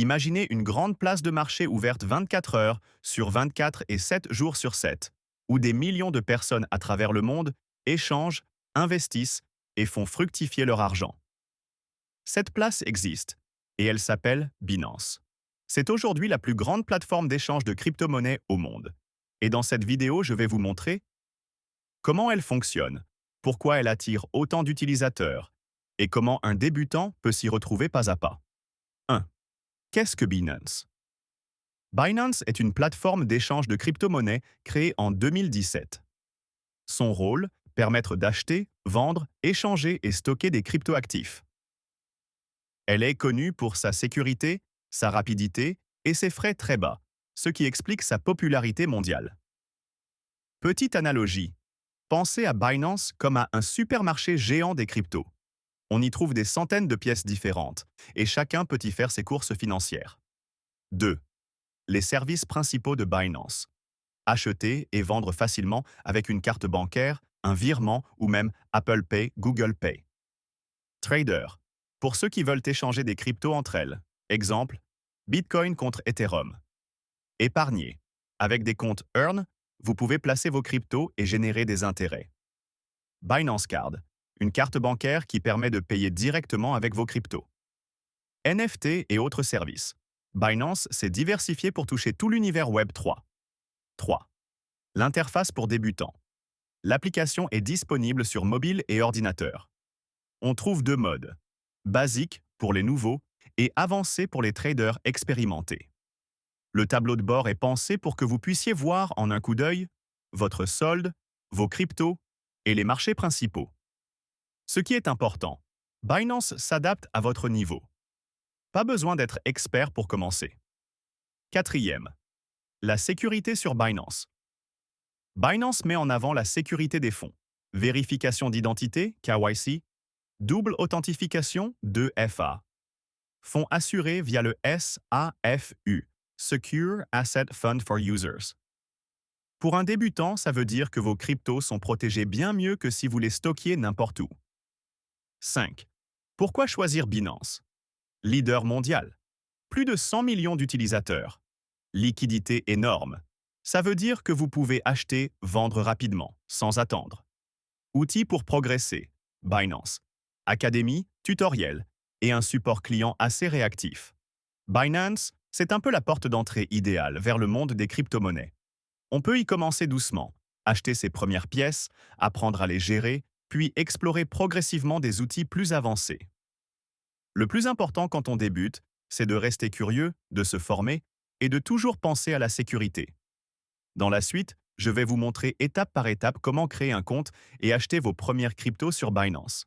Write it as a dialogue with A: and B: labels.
A: Imaginez une grande place de marché ouverte 24 heures sur 24 et 7 jours sur 7, où des millions de personnes à travers le monde échangent, investissent et font fructifier leur argent. Cette place existe, et elle s'appelle Binance. C'est aujourd'hui la plus grande plateforme d'échange de crypto-monnaies au monde. Et dans cette vidéo, je vais vous montrer comment elle fonctionne, pourquoi elle attire autant d'utilisateurs, et comment un débutant peut s'y retrouver pas à pas. 1. Qu'est-ce que Binance? Binance est une plateforme d'échange de crypto-monnaies créée en 2017. Son rôle, permettre d'acheter, vendre, échanger et stocker des crypto-actifs. Elle est connue pour sa sécurité, sa rapidité et ses frais très bas, ce qui explique sa popularité mondiale. Petite analogie, pensez à Binance comme à un supermarché géant des cryptos. On y trouve des centaines de pièces différentes, et chacun peut y faire ses courses financières. 2. Les services principaux de Binance. Acheter et vendre facilement avec une carte bancaire, un virement ou même Apple Pay, Google Pay. Trader. Pour ceux qui veulent échanger des cryptos entre elles. Exemple, Bitcoin contre Ethereum. Épargner. Avec des comptes Earn, vous pouvez placer vos cryptos et générer des intérêts. Binance Card. Une carte bancaire qui permet de payer directement avec vos cryptos. NFT et autres services. Binance s'est diversifié pour toucher tout l'univers Web 3. 3. L'interface pour débutants. L'application est disponible sur mobile et ordinateur. On trouve deux modes. Basique pour les nouveaux et avancé pour les traders expérimentés. Le tableau de bord est pensé pour que vous puissiez voir en un coup d'œil votre solde, vos cryptos et les marchés principaux. Ce qui est important, Binance s'adapte à votre niveau. Pas besoin d'être expert pour commencer. 4. La sécurité sur Binance. Binance met en avant la sécurité des fonds. Vérification d'identité, KYC, double authentification, 2FA. Fonds assurés via le SAFU, Secure Asset Fund for Users. Pour un débutant, ça veut dire que vos cryptos sont protégés bien mieux que si vous les stockiez n'importe où. 5. Pourquoi choisir Binance? Leader mondial. Plus de 100 millions d'utilisateurs. Liquidité énorme. Ça veut dire que vous pouvez acheter, vendre rapidement, sans attendre. Outils pour progresser. Binance. Académie, tutoriel et un support client assez réactif. Binance, c'est un peu la porte d'entrée idéale vers le monde des crypto-monnaies. On peut y commencer doucement, acheter ses premières pièces, apprendre à les gérer, puis explorer progressivement des outils plus avancés. Le plus important quand on débute, c'est de rester curieux, de se former et de toujours penser à la sécurité. Dans la suite, je vais vous montrer étape par étape comment créer un compte et acheter vos premières cryptos sur Binance.